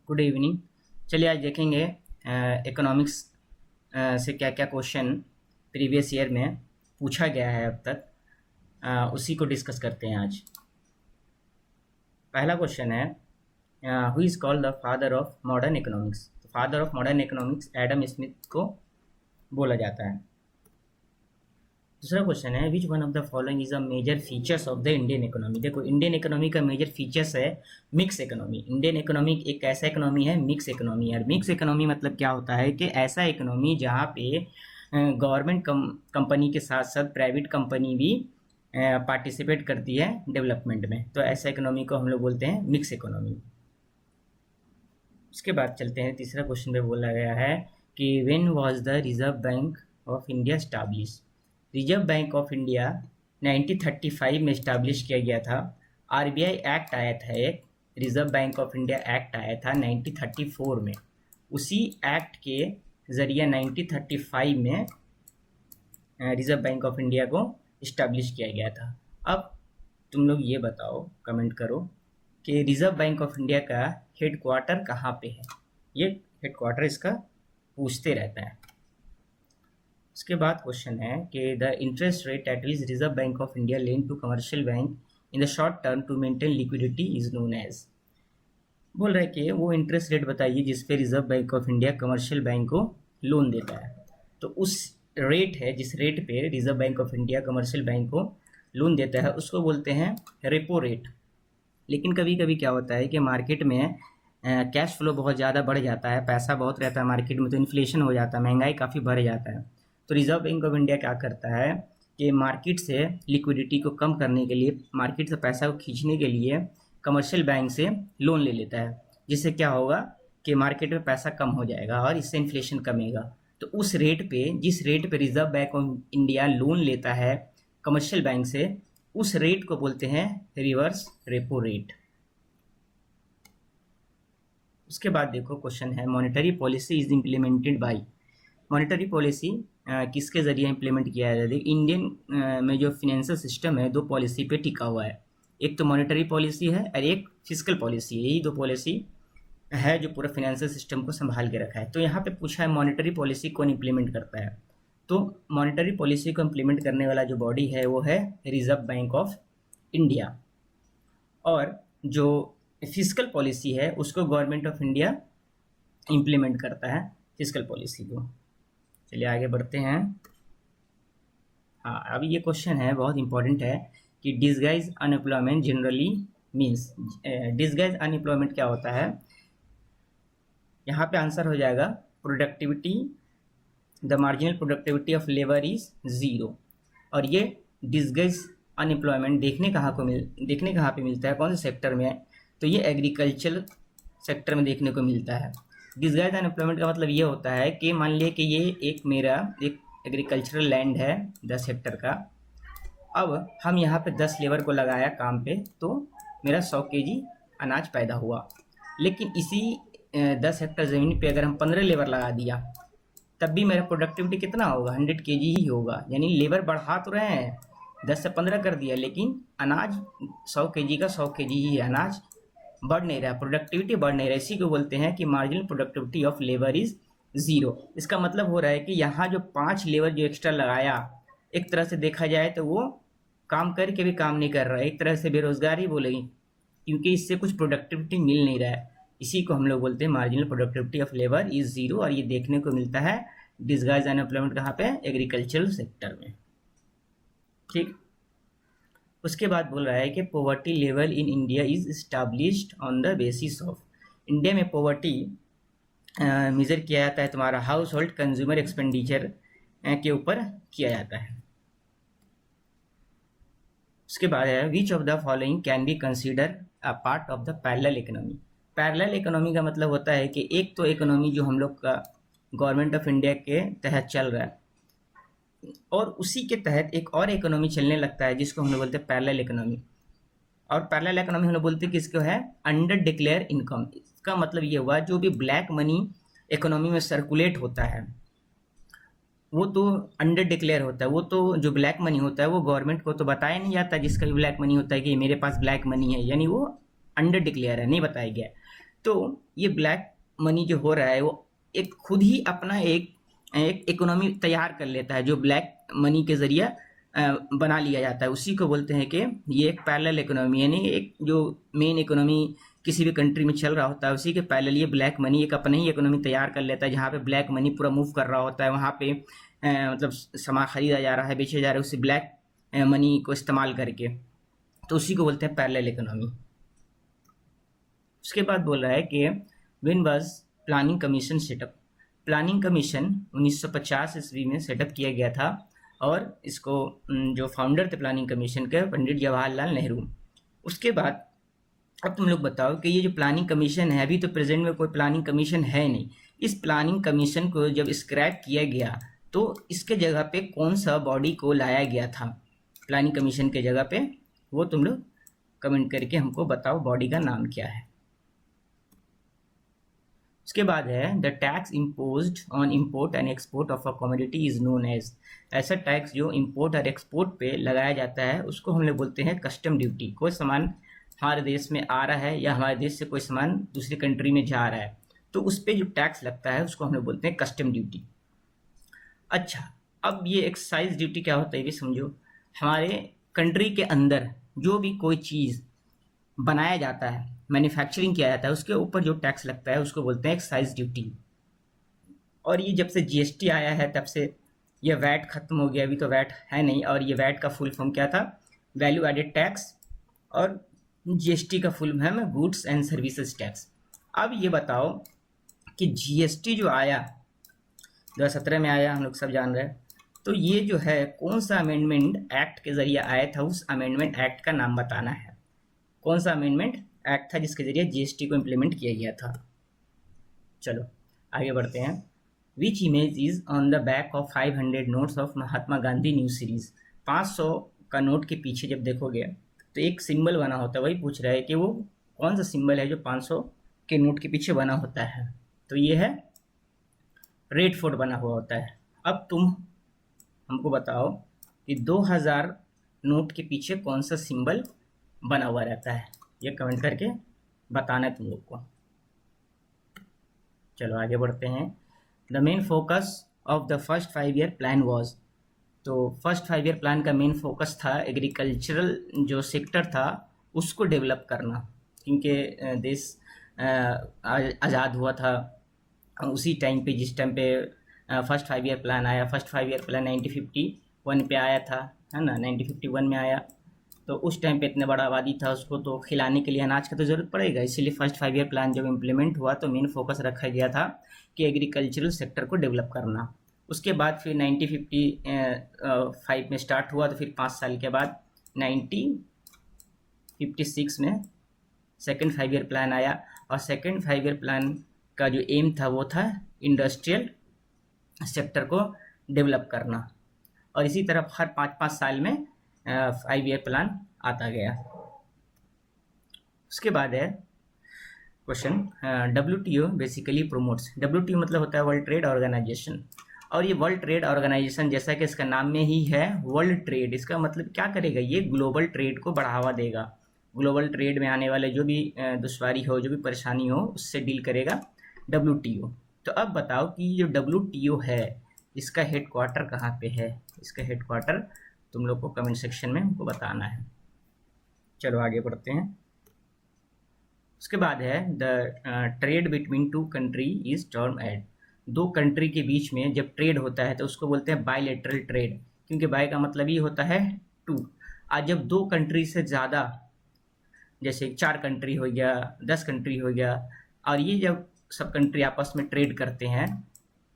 Good evening. चलिए आज देखेंगे इकोनॉमिक्स से क्या क्या क्वेश्चन प्रीवियस ईयर में पूछा गया है अब तक। उसी को डिस्कस करते हैं आज। पहला क्वेश्चन है who is called the father of modern economics. तो father of modern economics Adam Smith को बोला जाता है। दूसरा क्वेश्चन है which one of the following is a major features of the Indian economy. देखो इंडियन इकोनॉमी का मेजर फीचर्स है मिक्स इकोनॉमी। इंडियन इकोनॉमी एक ऐसा इकोनॉमी है मिक्स इकोनॉमी है। मिक्स इकोनॉमी मतलब क्या होता है कि ऐसा इकोनॉमी जहाँ पे गवर्नमेंट कंपनी के साथ साथ प्राइवेट कंपनी भी पार्टिसिपेट करती है डेवलपमेंट में। तो ऐसा इकोनॉमी को हम लोग बोलते हैं मिक्स इकोनॉमी। उसके बाद चलते हैं तीसरा क्वेश्चन पे बोला गया है कि when was the reserve Bank of India establish. Reserve Bank of India 1935 में इस्टाब्लिश किया गया था। आरबीआई एक्ट आया था, एक reserve Bank of India act आया था 1934 में। उसी एक्ट के ज़रिए 1935 में रिजर्व बैंक ऑफ इंडिया को इस्टाब्लिश किया गया था। अब तुम लोग ये बताओ, कमेंट करो कि रिजर्व बैंक ऑफ इंडिया का हेडक्वार्टर कहाँ पे है। ये हेडक्वार्टर इसका पूछते रहता है। उसके बाद क्वेश्चन है कि the interest rate at which Reserve Bank of India lend to commercial bank in the short term to maintain liquidity is known as. बोल रहे कि वो इंटरेस्ट रेट बताइए जिस पे Reserve Bank of India commercial bank को loan देता है। तो उस रेट है जिस रेट पे Reserve Bank of India commercial bank को लोन देता है उसको बोलते हैं रेपो रेट। लेकिन कभी कभी क्या होता है कि मार्केट में कैश फ्लो बहुत ज़्यादा बढ़ जाता है, पैसा बहुत रहता है मार्केट में, तो इन्फ्लेशन हो जाता है, महंगाई काफ़ी बढ़ जाता है। तो रिजर्व बैंक ऑफ इंडिया क्या करता है कि मार्केट से लिक्विडिटी को कम करने के लिए, मार्केट से पैसा को खींचने के लिए कमर्शियल बैंक से लोन ले लेता है, जिससे क्या होगा कि मार्केट में पैसा कम हो जाएगा और इससे इन्फ्लेशन कमेगा। तो उस रेट पे, जिस रेट पे Reserve Bank of India loan लेता है कमर्शियल बैंक से, उस रेट को बोलते हैं रिवर्स रेपो रेट। उसके बाद देखो क्वेश्चन है monetary policy is implemented by. Monetary policy किसके ज़रिए इम्प्लीमेंट किया जाता है। इंडियन में जो फिनेंशियल सिस्टम है दो पॉलिसी पे टिका हुआ है, एक तो मॉनेटरी पॉलिसी है और एक फिजिकल पॉलिसी है। यही दो पॉलिसी है जो पूरा फिनेंशियल सिस्टम को संभाल के रखा है। तो यहाँ पे पूछा है मॉनेटरी पॉलिसी कौन इम्प्लीमेंट करता है। तो मॉनेटरी पॉलिसी को इम्प्लीमेंट करने वाला जो बॉडी है वो है रिजर्व बैंक ऑफ इंडिया, और जो फिजिकल पॉलिसी है उसको गवर्नमेंट ऑफ इंडिया इम्प्लीमेंट करता है फिजिकल पॉलिसी को। चलिए आगे बढ़ते हैं। हाँ, अभी ये क्वेश्चन है बहुत इंपॉर्टेंट है कि disguise unemployment generally means. Disguise unemployment क्या होता है। यहाँ पे आंसर हो जाएगा productivity, the marginal productivity of labour is zero. और ये डिसगाइज अनएम्प्लॉयमेंट देखने कहाँ पे मिलता है, कौन से सेक्टर में है, तो ये एग्रीकल्चर सेक्टर में देखने को मिलता है। डिसगाइज अनएम्प्लॉयमेंट का मतलब ये होता है कि मान लिया कि ये मेरा एक एग्रीकल्चरल लैंड है 10 हेक्टर का। अब हम यहाँ पे 10 लेबर को लगाया काम पे, तो मेरा 100 केजी अनाज पैदा हुआ। लेकिन इसी 10 हेक्टर ज़मीन पे अगर हम 15 लेबर लगा दिया तब भी मेरा प्रोडक्टिविटी कितना होगा, 100 केजी ही होगा। यानी लेबर बढ़ा तो रहे हैं, 10 से 15 कर दिया, लेकिन अनाज 100 केजी का 100 केजी ही है, अनाज बढ़ नहीं रहा, प्रोडक्टिविटी बढ़ नहीं रहा। इसी को बोलते हैं कि marginal productivity of labour is zero. इसका मतलब हो रहा है कि यहाँ जो 5 लेबर जो एक्स्ट्रा लगाया, एक तरह से देखा जाए तो वो काम करके भी काम नहीं कर रहा है, एक तरह से बेरोजगार ही बोलेगी, क्योंकि इससे कुछ प्रोडक्टिविटी मिल नहीं रहा है। इसी को हम लोग बोलते हैं marginal productivity of labour is zero. और ये देखने को मिलता है डिसगाइज अनएम्प्लॉयमेंट कहाँ पे, एग्रीकल्चरल सेक्टर में। ठीक, उसके बाद बोल रहा है कि poverty level in India is established on the basis of. India में पॉवर्टी मेजर किया जाता है तुम्हारा हाउस होल्ड कंज्यूमर एक्सपेंडिचर के ऊपर किया जाता है। उसके बाद है which of the following can be consider a part of the parallel economy. Parallel economy का मतलब होता है कि एक तो इकोनॉमी जो हम लोग का गवर्नमेंट ऑफ इंडिया के तहत चल रहा है और उसी के तहत एक और इकोनॉमी चलने लगता है जिसको हम लोग बोलते हैं पैरेलल इकोनॉमी। और पैरेलल इकोनॉमी हम लोग बोलते हैं कि इसको है अंडर डिक्लेयर इनकम। इसका मतलब ये हुआ जो भी ब्लैक मनी इकोनॉमी में सर्कुलेट होता है वो तो अंडर डिक्लेयर होता है। वो तो जो ब्लैक मनी होता है वो गवर्नमेंट को तो बताया नहीं जाता, जिसका भी ब्लैक मनी होता है कि मेरे पास ब्लैक मनी है, यानी वो अंडर डिक्लेयर है, नहीं बताया गया। तो ये ब्लैक मनी जो हो रहा है वो एक खुद ही अपना एक इकोनॉमी तैयार कर लेता है, जो ब्लैक मनी के ज़रिए बना लिया जाता है। उसी को बोलते हैं कि ये एक पैरेलल इकोनॉमी, यानी एक जो मेन इकोनॉमी किसी भी कंट्री में चल रहा होता है उसी के पैरेलल ये ब्लैक मनी एक अपना ही इकोनॉमी तैयार कर लेता है, जहाँ पे ब्लैक मनी पूरा मूव कर रहा होता है। वहाँ पे मतलब सामान खरीदा जा रहा है, बेचा जा रहा है उसी ब्लैक मनी को इस्तेमाल करके, तो उसी को बोलते हैं पैरेलल इकोनॉमी। उसके बाद बोल रहा है कि when was planning commission setup. Planning commission 1950 ईस्वी में सेटअप किया गया था, और इसको जो फाउंडर थे प्लानिंग कमीशन के, पंडित जवाहरलाल नेहरू। उसके बाद अब तुम लोग बताओ कि ये जो प्लानिंग कमीशन है, अभी तो प्रेजेंट में कोई प्लानिंग कमीशन है नहीं, इस प्लानिंग कमीशन को जब स्क्रैप किया गया तो इसके जगह पे कौन सा बॉडी को लाया गया था प्लानिंग कमीशन के जगह पे, वो तुम लोग कमेंट करके हमको बताओ बॉडी का नाम क्या है। उसके बाद है the tax imposed on import and export of a commodity is known as. ऐसा टैक्स जो इम्पोर्ट और एक्सपोर्ट पे लगाया जाता है उसको हम लोग बोलते हैं कस्टम ड्यूटी। कोई सामान हमारे देश में आ रहा है या हमारे देश से कोई सामान दूसरी कंट्री में जा रहा है तो उस पर जो टैक्स लगता है उसको हम लोग बोलते हैं कस्टम ड्यूटी। अच्छा, अब ये एक्साइज ड्यूटी क्या होता है ये भी समझो। हमारे कंट्री के अंदर जो भी कोई चीज़ बनाया जाता है, मैन्युफैक्चरिंग किया जाता है, उसके ऊपर जो टैक्स लगता है उसको बोलते हैं एक्साइज ड्यूटी। और ये जब से जीएसटी आया है तब से ये वैट खत्म हो गया, अभी तो वैट है नहीं, और ये वैट का फुल फॉर्म क्या था, वैल्यू एडेड टैक्स, और जीएसटी का फुल फॉर्म है गुड्स एंड सर्विसेज टैक्स। अब ये बताओ कि जीएसटी जो आया 2017 में आया, हम लोग सब जान रहे हैं, तो ये जो है कौन सा अमेंडमेंट एक्ट के जरिए आया था, उस अमेंडमेंट एक्ट का नाम बताना है। कौन सा अमेंडमेंट एक्ट था जिसके जरिए जीएसटी को इम्प्लीमेंट किया गया था। चलो आगे बढ़ते हैं। Which image is on the back of 500 notes of Mahatma Gandhi new series. 500 का नोट के पीछे जब देखोगे तो एक सिंबल बना होता है, वही पूछ रहा है कि वो कौन सा सिंबल है जो 500 के नोट के पीछे बना होता है। तो ये है रेड फोर्ट बना हुआ होता है। अब तुम हमको बताओ कि 2000 नोट के पीछे कौन सा सिंबल बना हुआ रहता है, ये कमेंट करके बताना है तुम लोग को। चलो आगे बढ़ते हैं। The main focus of the first 5 year plan was. तो फर्स्ट 5 ईयर प्लान का मेन फोकस था एग्रीकल्चरल जो सेक्टर था उसको डेवलप करना, क्योंकि देश आज़ाद हुआ था उसी टाइम पे जिस टाइम पे फर्स्ट 5 ईयर प्लान आया। फर्स्ट 5 ईयर प्लान 1951 पे आया था, है ना, 1951 में आया। तो उस टाइम पे इतने बड़ा आबादी था, उसको तो खिलाने के लिए अनाज की तो ज़रूरत पड़ेगा, इसीलिए फर्स्ट 5 ईयर प्लान जब इम्प्लीमेंट हुआ तो मेन फोकस रखा गया था कि एग्रीकल्चरल सेक्टर को डेवलप करना। उसके बाद फिर 1955 में स्टार्ट हुआ, तो फिर 5 साल के बाद 1956 में सेकेंड 5 ईयर प्लान आया। और सेकेंड 5 ईयर प्लान का जो एम था वो था इंडस्ट्रियल सेक्टर को डेवलप करना। और इसी तरह हर 5-5 साल में 5 ईयर प्लान आता गया। उसके बाद है question, WTO basically promotes. WTO मतलब होता है वर्ल्ड ट्रेड ऑर्गेनाइजेशन, और ये वर्ल्ड ट्रेड ऑर्गेनाइजेशन जैसा कि इसका नाम में ही है वर्ल्ड ट्रेड, इसका मतलब क्या करेगा, ये ग्लोबल ट्रेड को बढ़ावा देगा। ग्लोबल ट्रेड में आने वाले जो भी दुश्वारी हो, जो भी परेशानी हो, उससे डील करेगा WTO। तो अब बताओ कि जो WTO है इसका हेड क्वार्टर कहाँ पे है, इसका हेड क्वार्टर तुम लोग को कमेंट सेक्शन में हमको बताना है। चलो आगे बढ़ते हैं। उसके बाद है the trade between 2 country is termed. 2 country के बीच में जब ट्रेड होता है तो उसको बोलते हैं बायलैटरल ट्रेड, क्योंकि बाय का मतलब ही होता है 2। आज जब 2 कंट्री से ज़्यादा, जैसे 4 कंट्री हो गया, 10 कंट्री हो गया, और ये जब सब कंट्री आपस में ट्रेड करते हैं,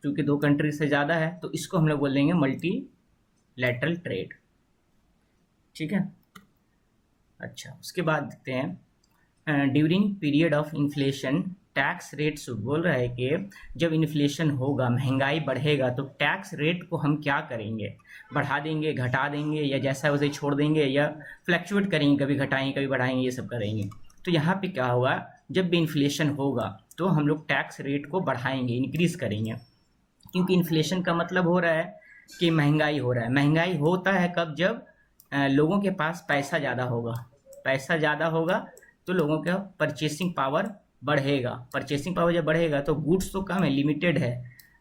क्योंकि 2 कंट्री से ज़्यादा है, तो इसको हम लोग बोलेंगे मल्टीलैटरल ट्रेड। ठीक है। अच्छा, उसके बाद देखते हैं during period of inflation tax rate should. बोल रहा है कि जब इन्फ्लेशन होगा, महंगाई बढ़ेगा, तो टैक्स रेट को हम क्या करेंगे, बढ़ा देंगे, घटा देंगे, या जैसा वैसे छोड़ देंगे, या फ्लैक्चुएट करेंगे, कभी घटाएंगे कभी बढ़ाएंगे, ये सब करेंगे। तो यहाँ पे क्या होगा, जब भी इन्फ्लेशन होगा तो हम लोग टैक्स रेट को बढ़ाएंगे, इंक्रीज़ करेंगे, क्योंकि इन्फ्लेशन का मतलब हो रहा है कि महंगाई हो रहा है। महंगाई होता है कब, जब लोगों के पास पैसा ज़्यादा होगा। पैसा ज़्यादा होगा तो लोगों का परचेसिंग पावर बढ़ेगा, परचेसिंग पावर जब बढ़ेगा तो गुड्स तो कम है, लिमिटेड है,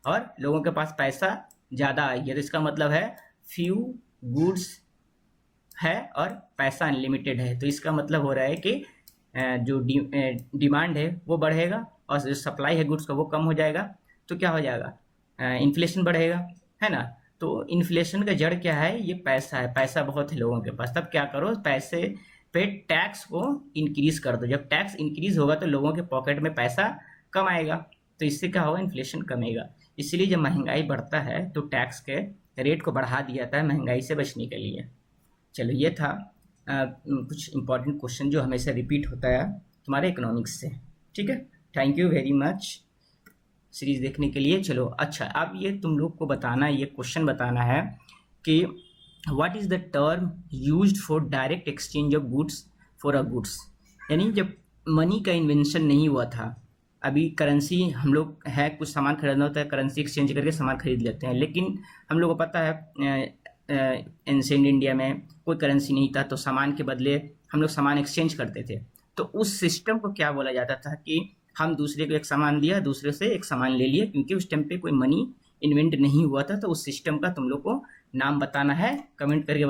और लोगों के पास पैसा ज़्यादा आ गया, तो इसका मतलब है फ्यू गुड्स है और पैसा अनलिमिटेड है। तो इसका मतलब हो रहा है कि जो डिमांड है वो बढ़ेगा और जो सप्लाई है गुड्स का वो कम हो जाएगा, तो क्या हो जाएगा, इन्फ्लेशन बढ़ेगा, है ना। तो इन्फ्लेशन का जड़ क्या है, ये पैसा है, पैसा बहुत है लोगों के पास, तब क्या करो, पैसे पे टैक्स को इंक्रीज कर दो। जब टैक्स इंक्रीज होगा तो लोगों के पॉकेट में पैसा कम आएगा, तो इससे क्या होगा, इन्फ्लेशन कमेगा। इसलिए जब महंगाई बढ़ता है तो टैक्स के रेट को बढ़ा दिया जाता है महंगाई से बचने के लिए। चलो ये था कुछ इंपॉर्टेंट क्वेश्चन जो हमेशा रिपीट होता है तुम्हारे इकोनॉमिक्स से। ठीक है, thank you very much series देखने के लिए। चलो अच्छा, अब ये तुम लोग को बताना, ये क्वेश्चन बताना है कि what is the term used for direct exchange of goods for a goods. यानी जब मनी का इन्वेंशन नहीं हुआ था, अभी करेंसी हम लोग है, कुछ सामान खरीदना होता है, करेंसी एक्सचेंज करके सामान खरीद लेते हैं, लेकिन हम लोग को पता है एंशिएंट इंडिया में कोई करेंसी नहीं था, तो सामान के बदले हम लोग सामान एक्सचेंज करते थे। तो उस सिस्टम को क्या बोला जाता था कि हम दूसरे को एक सामान दिया, दूसरे से एक सामान ले लिया, क्योंकि उस टाइम पे कोई मनी इन्वेंट नहीं हुआ था। तो उस सिस्टम का तुम लोग को नाम बताना है, कमेंट करके